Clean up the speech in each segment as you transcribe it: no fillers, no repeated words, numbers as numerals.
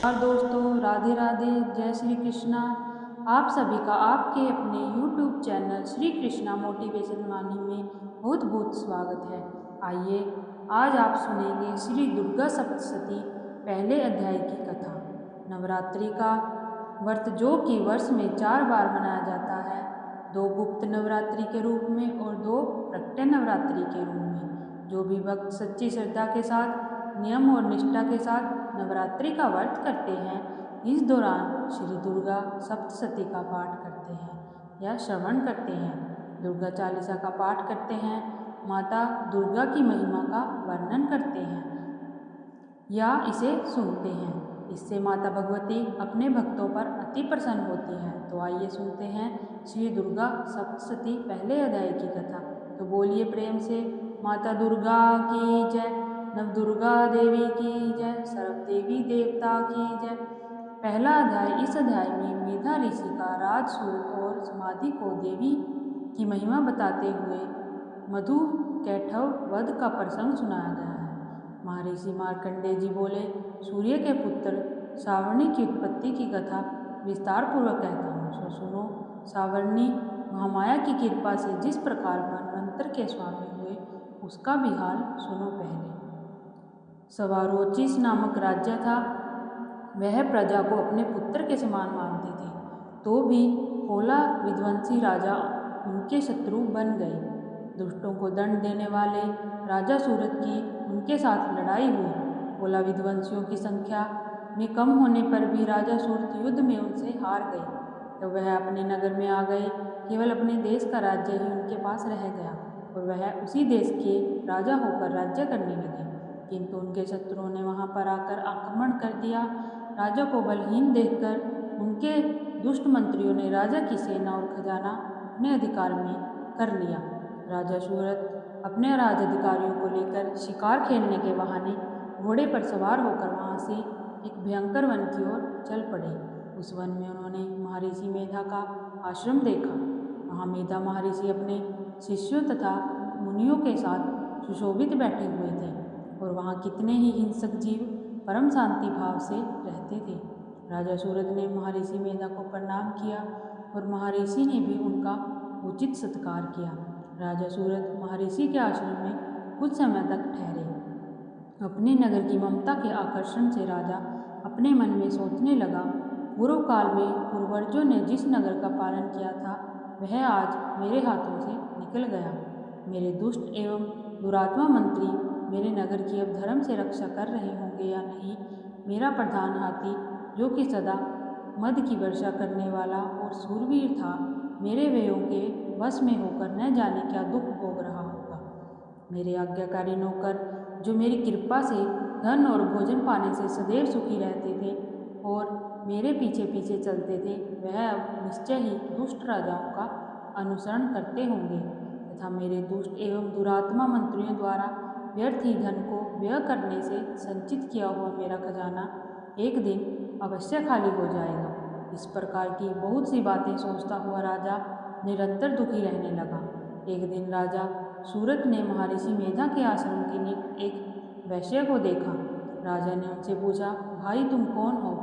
और दोस्तों, राधे राधे, जय श्री कृष्णा। आप सभी का आपके अपने YouTube channel Shri Krishna motivation वाणी में बहुत बहुत स्वागत है। आइए आज आप सुनेंगे श्री दुर्गा सप्तशती पहले अध्याय की कथा। नवरात्रि का व्रत जो कि वर्ष में 4 बार मनाया जाता है, 2 गुप्त नवरात्रि के रूप में और 2 प्रकट नवरात्रि के रूप में। जो भी भक्त सच्ची श्रद्धा के साथ, नियम और निष्ठा के साथ नवरात्रि का व्रत करते हैं, इस दौरान श्री दुर्गा सप्तशती का पाठ करते हैं या श्रवण करते हैं, दुर्गा चालीसा का पाठ करते हैं, माता दुर्गा की महिमा का वर्णन करते हैं या इसे सुनते हैं। इससे माता भगवती अपने भक्तों पर अति प्रसन्न होती है। तो आइए सुनते हैं श्री दुर्गा सप्तशती पहले अध्याय की कथा। तो बोलिए प्रेम से, माता दुर्गा की जय, नव दुर्गा देवी की जय, सर्व देवी देवता की जय। पहला अध्याय। इस अध्याय में मेधा ऋषि का राजसूय और समाधि को देवी की महिमा बताते हुए मधु कैठव वध का प्रसंग सुनाया गया है। महर्षि मार्कंडेय जी बोले, सूर्य के पुत्र सावर्णी की उत्पत्ति की कथा विस्तार पूर्वक कहता हूँ, सो सुनो। सावर्णी महामाया की कृपा से जिस प्रकार मनवंतर के स्वामी हुए, उसका भी हाल सुनो पहले। सवारोचिस नामक राज्य था। वह प्रजा को अपने पुत्र के समान मानते थे, तो भी पोला विध्वंसी राजा उनके शत्रु बन गए। दुष्टों को दंड देने वाले राजा सूरत की उनके साथ लड़ाई हुई। पोला विध्वंसियों की संख्या में कम होने पर भी राजा सूरत युद्ध में उनसे हार गए। तो वह अपने नगर में आ गए। केवल अपने देश का राज्य ही उनके पास रह गया और वह उसी देश के राजा होकर राज्य करने लगे। किंतु उनके शत्रुओं ने वहां पर आकर आक्रमण कर दिया। राजा को बलहीन देखकर उनके दुष्ट मंत्रियों ने राजा की सेना और खजाना अपने अधिकार में कर लिया। राजा सूरत अपने राजाधिकारियों को लेकर शिकार खेलने के बहाने घोड़े पर सवार होकर वहां से एक भयंकर वन की ओर चल पड़े। उस वन में उन्होंने महर्षि मेधा का आश्रम देखा। वहां मेधा महर्षि अपने शिष्यों तथा मुनियों के साथ सुशोभित बैठे हुए थे और वहां कितने ही हिंसक जीव परम शांति भाव से रहते थे। राजा सूरत ने महर्षि मेधा को प्रणाम किया और महर्षि ने भी उनका उचित सत्कार किया। राजा सूरत महर्षि के आश्रम में कुछ समय तक ठहरे। अपने नगर की ममता के आकर्षण से राजा अपने मन में सोचने लगा, पूर्व काल में पूर्वजों ने जिस नगर का पालन किया था, वह आज मेरे हाथों से निकल गया। मेरे दुष्ट एवं दुरात्मा मंत्री मेरे नगर की अब धर्म से रक्षा कर रहे होंगे या नहीं। मेरा प्रधान हाथी, जो कि सदा मद की वर्षा करने वाला और शूरवीर था, मेरे व्ययों के वश में होकर न जाने क्या दुख भोग रहा होगा। मेरे आज्ञाकारी नौकर, जो मेरी कृपा से धन और भोजन पाने से सदैव सुखी रहते थे और मेरे पीछे पीछे चलते थे, वह अब निश्चय ही दुष्ट राजाओं का अनुसरण करते होंगे तथा मेरे दुष्ट एवं दुरात्मा मंत्रियों द्वारा व्यर्थ ही धन को व्यय करने से संचित किया हुआ मेरा खजाना एक दिन अवश्य खाली हो जाएगा। इस प्रकार की बहुत सी बातें सोचता हुआ राजा निरंतर दुखी रहने लगा। एक दिन राजा सूरत ने महर्षि मेधा के आश्रम के निकट एक वैश्य को देखा। राजा ने उनसे पूछा, भाई तुम कौन हो?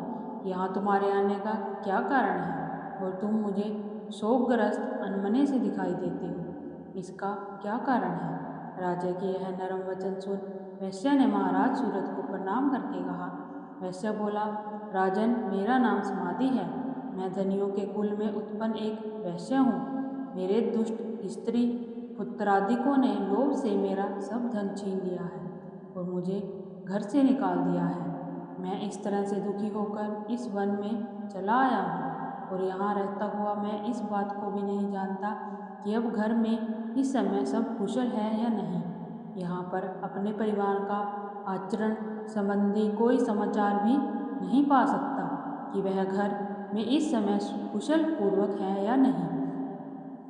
यहाँ तुम्हारे आने का क्या कारण है और तुम मुझे शोकग्रस्त अनमने से दिखाई देते हो, इसका क्या कारण है? राजा के यह नरम वचन सुन वैश्य ने महाराज सूरत को प्रणाम करके कहा। वैश्य बोला, राजन, मेरा नाम समाधि है। मैं धनियों के कुल में उत्पन्न एक वैश्य हूँ। मेरे दुष्ट स्त्री पुत्रादिकों ने लोभ से मेरा सब धन छीन लिया है और मुझे घर से निकाल दिया है। मैं इस तरह से दुखी होकर इस वन में चला आया हूँ और यहाँ रहता हुआ मैं इस बात को भी नहीं जानता कि अब घर में इस समय सब कुशल है या नहीं। यहाँ पर अपने परिवार का आचरण संबंधी कोई समाचार भी नहीं पा सकता कि वह घर में इस समय कुशल पूर्वक है या नहीं।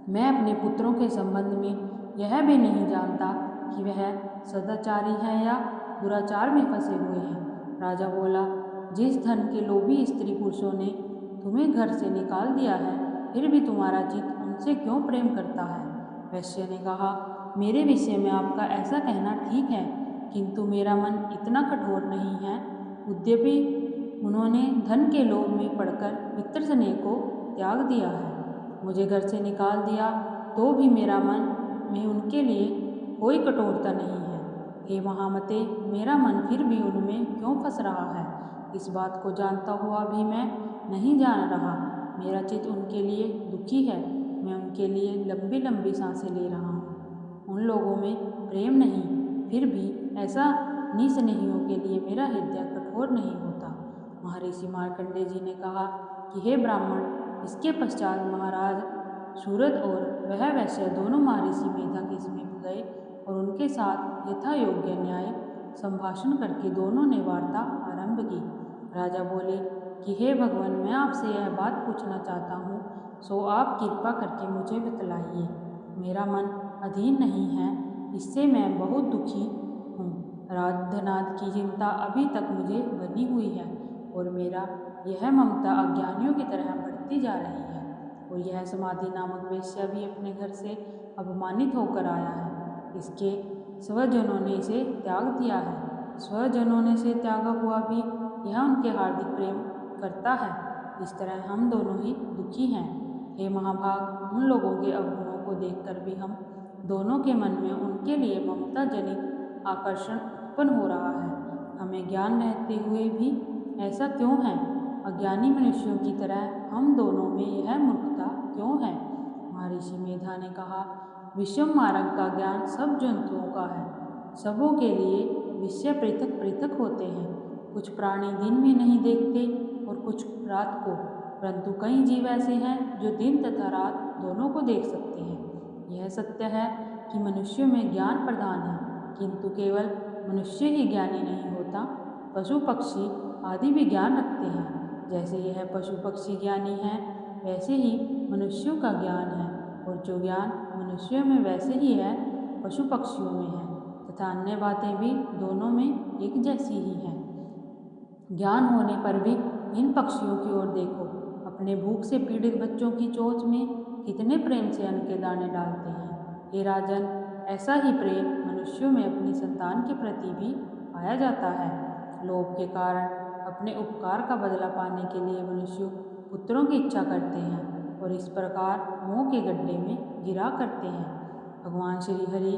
मैं अपने पुत्रों के संबंध में यह भी नहीं जानता कि वह सदाचारी है या दुराचार में फंसे हुए हैं। राजा बोला, जिस धन के लोभी स्त्री पुरुषों ने तुम्हें घर से निकाल दिया है, फिर भी तुम्हारा चित्त उनसे क्यों प्रेम करता है? वैश्य ने कहा, मेरे विषय में आपका ऐसा कहना ठीक है, किंतु मेरा मन इतना कठोर नहीं है। यद्यपि उन्होंने धन के लोभ में पड़कर पितृ स्नेह को त्याग दिया है। मुझे घर से निकाल दिया तो भी मेरा मन में उनके लिए कोई कठोरता नहीं है। हे महामते, मेरा मन फिर भी उनमें क्यों फंस रहा है? इस बात को जानता हुआ भी मैं नहीं जान रहा। मेरा चित्त उनके लिए दुखी है। मैं उनके लिए लंबी लंबी सांसें ले रहा हूँ। उन लोगों में प्रेम नहीं, फिर भी ऐसा निस्नेहियों के लिए मेरा हृदय कठोर नहीं होता। महर्षि मार्कंडेय जी ने कहा कि हे ब्राह्मण, इसके पश्चात महाराज सूरत और वह वैश्य दोनों महर्षि मेधा के समीप गए और उनके साथ यथा योग्य न्याय संभाषण करके दोनों ने वार्ता आरंभ की। राजा बोले कि हे भगवान, मैं आपसे यह बात पूछना चाहता हूँ, सो आप कृपा करके मुझे बतलाइए। मेरा मन अधीन नहीं है, इससे मैं बहुत दुखी हूँ। राजधनाद की चिंता अभी तक मुझे बनी हुई है और मेरा यह ममता अज्ञानियों की तरह बढ़ती जा रही है। और यह समाधि नामक वेश्या भी अपने घर से अपमानित होकर आया है। इसके स्वजनों ने इसे त्याग दिया है। स्वजनों ने से त्यागा हुआ भी यह उनके हार्दिक प्रेम करता है। इस तरह हम दोनों ही दुखी हैं। हे महाभाग, उन लोगों के अवगुणों को देखकर भी हम दोनों के मन में उनके लिए ममता जनित आकर्षण उत्पन्न हो रहा है। हमें ज्ञान रहते हुए भी ऐसा क्यों है? अज्ञानी मनुष्यों की तरह हम दोनों में यह मूर्खता क्यों है? महर्षि मेधा ने कहा, विषम मार्ग का ज्ञान सब जंतुओं का है। सबों के लिए विषय पृथक पृथक होते हैं। कुछ प्राणी दिन में नहीं देखते और कुछ रात को, परंतु कई जीव ऐसे हैं जो दिन तथा रात दोनों को देख सकते हैं। यह सत्य है कि मनुष्यों में ज्ञान प्रधान है, किंतु केवल मनुष्य ही ज्ञानी नहीं होता। पशु पक्षी आदि भी ज्ञान रखते हैं। जैसे यह पशु पक्षी ज्ञानी हैं, वैसे ही मनुष्यों का ज्ञान है, और जो ज्ञान मनुष्यों में वैसे ही है पशु पक्षियों में है, तथा अन्य बातें भी दोनों में एक जैसी ही हैं। ज्ञान होने पर भी इन पक्षियों की ओर देखो, अपने भूख से पीड़ित बच्चों की चोंच में कितने प्रेम से अन्न के दाने डालते हैं। हे राजन, ऐसा ही प्रेम मनुष्यों में अपनी संतान के प्रति भी पाया जाता है। लोभ के कारण अपने उपकार का बदला पाने के लिए मनुष्य पुत्रों की इच्छा करते हैं और इस प्रकार मोह के गड्ढे में गिरा करते हैं। भगवान श्री हरि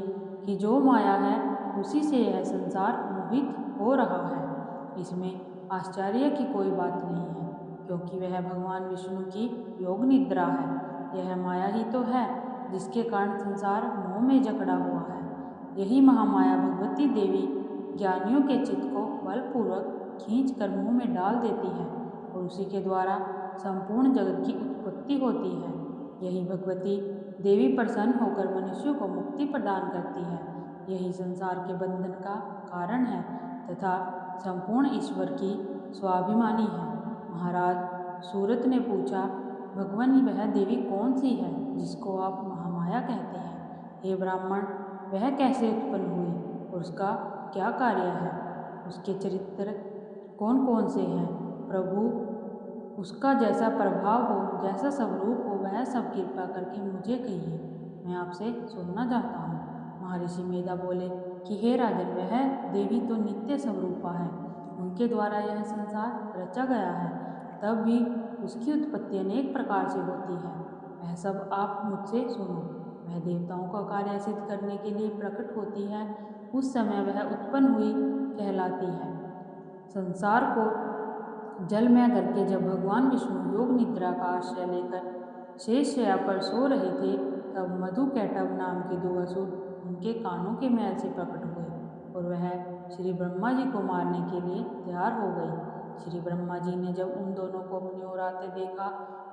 की जो माया है, उसी से यह संसार मोहित हो रहा है। इसमें आश्चर्य की कोई बात नहीं है, क्योंकि वह भगवान विष्णु की योग निद्रा है। यह माया ही तो है जिसके कारण संसार मोह में जकड़ा हुआ है। यही महामाया भगवती देवी ज्ञानियों के चित्त को बलपूर्वक खींच कर मुँह में डाल देती है और उसी के द्वारा संपूर्ण जगत की उत्पत्ति होती है। यही भगवती देवी प्रसन्न होकर मनुष्यों को मुक्ति प्रदान करती है। यही संसार के बंधन का कारण है तथा संपूर्ण ईश्वर की स्वाभिमानी है। महाराज सूरत ने पूछा, भगवान, वह देवी कौन सी है जिसको आप महामाया कहते हैं? हे ब्राह्मण, वह कैसे उत्पन्न हुई और उसका क्या कार्य है? उसके चरित्र कौन कौन से हैं? प्रभु, उसका जैसा प्रभाव हो, जैसा स्वरूप हो, वह सब कृपा करके मुझे कहिए, मैं आपसे सुनना चाहता हूँ। महर्षि मेधा बोले कि हे राजन, वह देवी तो नित्य स्वरूपा है। उनके द्वारा यह संसार रचा गया है, तब भी उसकी उत्पत्ति अनेक प्रकार से होती है। वह सब आप मुझसे सुनो। वह देवताओं का कार्य सिद्ध करने के लिए प्रकट होती है। उस समय वह उत्पन्न हुई कहलाती है। संसार को जलमय करके जब भगवान विष्णु योग निद्रा का आश्रय लेकर शेषशय्या पर सो रहे थे, तब मधुकैटभ नाम के दो असुर उनके कानों के मैल से प्रकट हुए और वह श्री ब्रह्मा जी को मारने के लिए तैयार हो गई। श्री ब्रह्मा जी ने जब उन दोनों को अपनी ओर आते देखा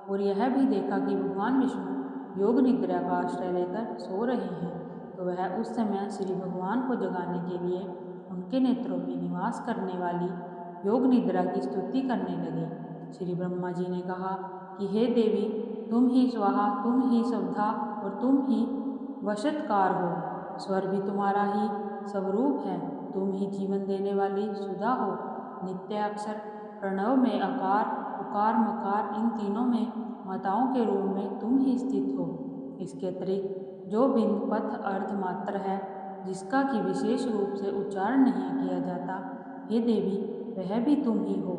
और यह भी देखा कि भगवान विष्णु योग निद्रा का आश्रय लेकर सो रहे हैं, तो वह उस समय श्री भगवान को जगाने के लिए उनके नेत्रों में निवास करने वाली योग निद्रा की स्तुति करने लगे। श्री ब्रह्मा जी ने कहा कि हे देवी, तुम ही स्वाहा, तुम ही स्वधा और तुम ही वशत्कार हो। स्वर भी तुम्हारा ही स्वरूप है। तुम ही जीवन देने वाली सुधा हो। नित्य अक्षर प्रणव में अकार, उकार, मकार, इन तीनों में माताओं के रूप में तुम ही स्थित हो। इसके अतिरिक्त जो बिंद पथ अर्थ मात्र है, जिसका कि विशेष रूप से उच्चारण नहीं किया जाता, हे देवी, वह भी तुम ही हो।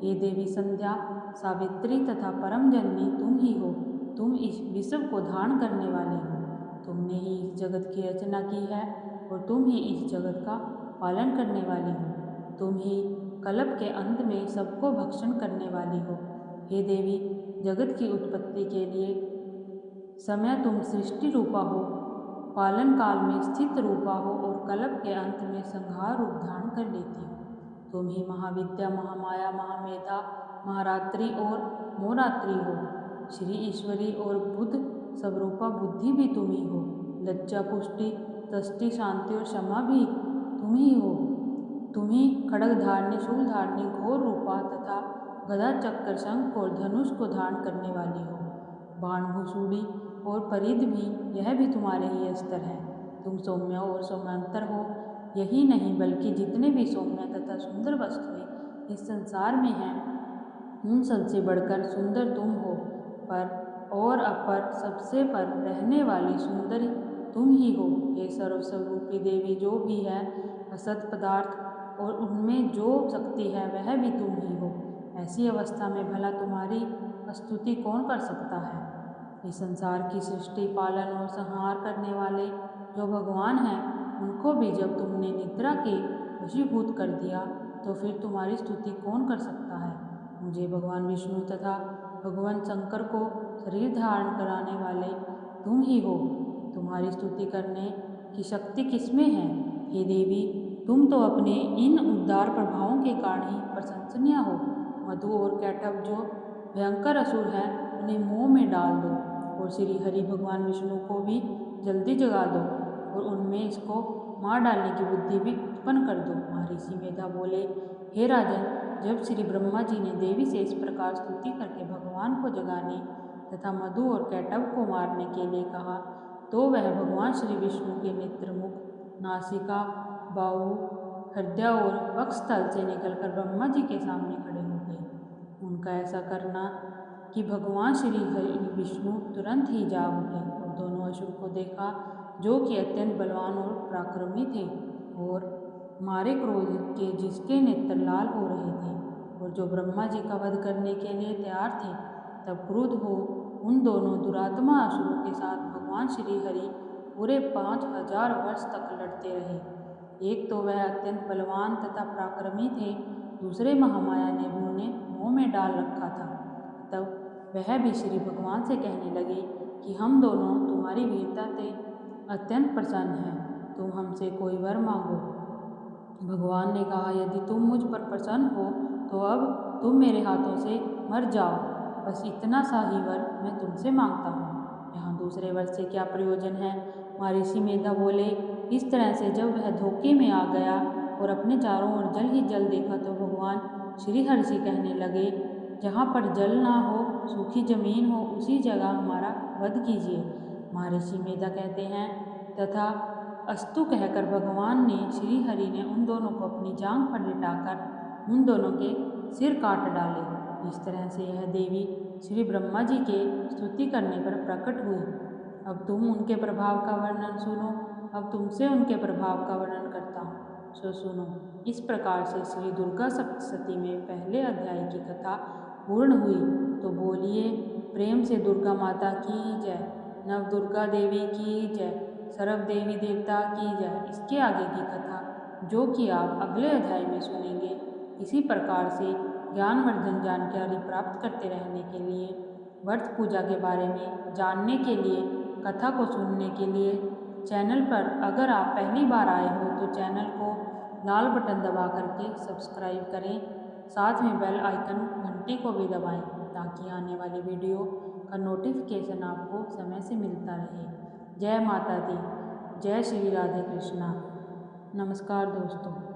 हे देवी संध्या, सावित्री तथा परम जननी तुम ही हो। तुम इस विश्व को धारण करने वाली हो। तुमने ही इस जगत की रचना की है और तुम ही इस जगत का पालन करने वाली हो। तुम ही कल्प के अंत में सबको भक्षण करने वाली हो। हे देवी, जगत की उत्पत्ति के लिए समय तुम सृष्टि रूपा हो, पालन काल में स्थित रूपा हो और कल्प के अंत में संहार रूप धारण कर लेती हो। तुम ही महाविद्या, महामाया, महामेधा, महारात्रि और मोरात्रि हो। श्री ईश्वरी और बुद्ध स्वरूपा बुद्धि भी तुम ही हो। लज्जा, पुष्टि, तष्टि, शांति और क्षमा भी तुम ही हो। तुम ही खड्ग धारणी, शूल धारणी, घोर रूपा तथा गदा, चक्र, शंख और धनुष को धारण करने वाली हो। बाण, भूसुड़ी और परिध भी, यह भी तुम्हारे ही अस्त्र है। तुम सौम्य और सौम्यांतर हो। यही नहीं बल्कि जितने भी सौम्य तथा सुंदर वस्तुएं इस संसार में हैं, उन सबसे बढ़कर सुंदर तुम हो। पर और अपर सबसे पर रहने वाली सुंदरी तुम ही हो। हे सर्वस्वरूपी देवी, जो भी है असत पदार्थ और उनमें जो शक्ति है वह भी तुम ही हो। ऐसी अवस्था में भला तुम्हारी स्तुति कौन कर सकता है। इस संसार की सृष्टि, पालन और संहार करने वाले जो भगवान हैं, उनको भी जब तुमने निद्रा के वशीभूत कर दिया तो फिर तुम्हारी स्तुति कौन कर सकता है। मुझे भगवान विष्णु तथा भगवान शंकर को शरीर धारण कराने वाले तुम ही हो। तुम्हारी स्तुति करने की शक्ति किसमें है। हे देवी, तुम तो अपने इन उदार प्रभावों के कारण ही प्रशंसनीय हो। मधु और कैटभ जो भयंकर असुर हैं, उन्हें मोह में डाल दो और श्री हरि भगवान विष्णु को भी जल्दी जगा दो और उनमें इसको मार डालने की बुद्धि भी उत्पन्न कर दो। महर्षि मेधा बोले, हे राजन, जब श्री ब्रह्मा जी ने देवी से इस प्रकार स्तुति करके भगवान को जगाने तथा मधु और कैटभ को मारने के लिए कहा, तो वह भगवान श्री विष्णु के नेत्र, मुख, नासिका, बाहु, हृदय और वक्षस्थल से निकलकर ब्रह्मा जी के सामने खड़े हो गए। उनका ऐसा करना कि भगवान श्री विष्णु तुरंत ही जाग उठे और दोनों असुर को देखा, जो कि अत्यंत बलवान और पराक्रमी थे और मारे क्रोध के जिसके नेत्र लाल हो रहे थे और जो ब्रह्मा जी का वध करने के लिए तैयार थे। तब क्रुद्ध हो उन दोनों दुरात्मा असुरों के साथ भगवान श्री हरि पूरे 5000 वर्ष तक लड़ते रहे। एक तो वह अत्यंत बलवान तथा पराक्रमी थे, दूसरे महामाया ने भी उन्हें मोह में डाल रखा था। तब वह भी श्री भगवान से कहने लगे कि हम दोनों तुम्हारी वीरता से अत्यंत प्रसन्न हैं, तुम हमसे कोई वर मांगो। भगवान ने कहा, यदि तुम मुझ पर प्रसन्न हो तो अब तुम मेरे हाथों से मर जाओ, बस इतना सा ही वर मैं तुमसे मांगता हूँ। यहाँ दूसरे वर से क्या प्रयोजन है। महर्षि मेधा बोले, इस तरह से जब वह धोखे में आ गया और अपने चारों ओर जल ही जल देखा तो भगवान श्री हरि कहने लगे, जहाँ पर जल ना हो, सूखी जमीन हो, उसी जगह हमारा वध कीजिए। महर्षि मेधा कहते हैं, तथा अस्तु कहकर भगवान ने श्री हरि ने उन दोनों को अपनी जांघ पर लिटाकर उन दोनों के सिर काट डाले। इस तरह से यह देवी श्री ब्रह्मा जी के स्तुति करने पर प्रकट हुई। अब तुम उनके प्रभाव का वर्णन सुनो। अब तुमसे उनके प्रभाव का वर्णन करता हूँ, सो सुनो। इस प्रकार से श्री दुर्गा सप्तशती में पहले अध्याय की कथा पूर्ण हुई। तो बोलिए प्रेम से दुर्गा माता की जय, नव दुर्गा देवी की जय, सर्व देवी देवता की जय। इसके आगे की कथा जो कि आप अगले अध्याय में सुनेंगे। इसी प्रकार से ज्ञानवर्धन जानकारी प्राप्त करते रहने के लिए, व्रत पूजा के बारे में जानने के लिए, कथा को सुनने के लिए चैनल पर अगर आप पहली बार आए हो तो चैनल को लाल बटन दबा करके सब्सक्राइब करें। साथ में बेल आइकन घंटी को भी दबाएं ताकि आने वाली वीडियो का नोटिफिकेशन आपको समय से मिलता रहे। जय माता दी, जय श्री राधे कृष्णा। नमस्कार दोस्तों।